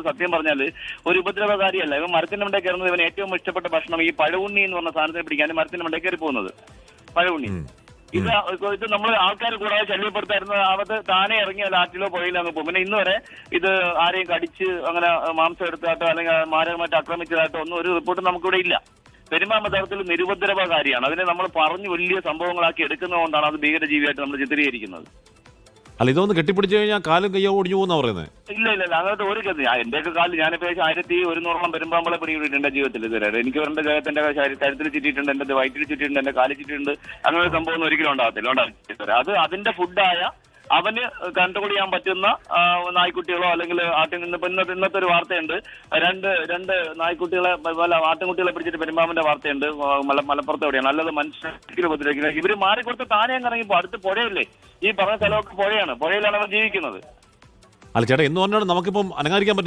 സത്യം പറഞ്ഞാൽ ഒരു ഉപദ്രവകാരിയല്ല. ഇവൻ മരത്തിന്റെ മണ്ടേ കയറുന്നത് ഇവൻ ഏറ്റവും ഇഷ്ടപ്പെട്ട ഭക്ഷണം ഈ പഴവുണ്ണി എന്ന് പറഞ്ഞ സാധനത്തെ പിടിക്കാൻ മരത്തിന്റെ മണ്ടേ കയറി പോകുന്നത് പഴവുണ്ണി. ഇത് നമ്മൾ ആൾക്കാർ കൂടാതെ ശല്യപ്പെടുത്തായിരുന്ന അവത് താനെ ഇറങ്ങി ആറ്റിലോ പുഴയിലോ അങ്ങ് പോകും. പിന്നെ ഇന്ന് വരെ ഇത് ആരെയും കടിച്ച് അങ്ങനെ മാംസം എടുത്തായിട്ടോ അല്ലെങ്കിൽ മാരകമായിട്ട് ആക്രമിച്ചതായിട്ടോ ഒന്നും ഒരു റിപ്പോർട്ട് നമുക്കിവിടെ ഇല്ല. പെരുമ്പാമ്പ് തരത്തിൽ നിരുപദ്രവകാരിയാണ്. അതിനെ നമ്മൾ പറഞ്ഞു വലിയ സംഭവങ്ങളാക്കി എടുക്കുന്നതുകൊണ്ടാണ് അത് ഭീകരജീവിയായിട്ട് നമ്മൾ ചിത്രീകരിക്കുന്നത്. അല്ല, ഇതൊന്ന് കെട്ടിപ്പിടിച്ചു കഴിഞ്ഞാൽ കാലും കയ്യോ ഒടിഞ്ഞു പോകുന്ന പറയുന്നത്. ഇല്ല, അങ്ങനത്തെ ഒരു കഥ. എന്റെയൊക്കെ കാലിൽ ഞാനിപ്പോ 1100 പെരുമ്പാമ്പളെ പിടികൂടിയിട്ടുണ്ട് ജീവിതത്തിൽ ഇതുവരെ. എനിക്ക് എന്റെ ദേഹത്തിന്റെ കരുത്തിൽ ചുറ്റിയിട്ടുണ്ട്, എന്റെ വയറ്റിൽ ചുറ്റിയിട്ടുണ്ട്, എന്റെ കാലിൽ ചുറ്റിയിട്ടുണ്ട്. അങ്ങനെ ഒരു സംഭവം ഒന്നും ഒരിക്കലും ഉണ്ടാകത്തില്ല. അത് അതിന്റെ ഫുഡായ അവന് കൺട്രോൾ ചെയ്യാൻ പറ്റുന്ന നായ്ക്കുട്ടികളോ അല്ലെങ്കിൽ ഇന്നത്തെ ഒരു വാർത്തയുണ്ട്, രണ്ട് നായ്ക്കുട്ടികളെ ആട്ടിൻകുട്ടികളെ പിടിച്ചിട്ട് പെരുമ്പാമ്പിന്റെ വാർത്തയുണ്ട് മലപ്പുറത്ത് എവിടെയാണ്. നല്ലത് മനുഷ്യരെ ഉപദ്രവിക്കുന്നത്. ഇവര് മാറിക്കൊടുത്ത് താനെ ഇറങ്ങിപ്പോ അടുത്ത് പുഴയല്ലേ, ഈ പറഞ്ഞ സ്ഥലമൊക്കെ പുഴയാണ്, പുഴയിലാണ് അവർ ജീവിക്കുന്നത്. അല്ല ചേട്ടാ, എന്ന് പറഞ്ഞാൽ നമുക്കിപ്പം അനങ്ങാതിരിക്കാൻ പറ്റും.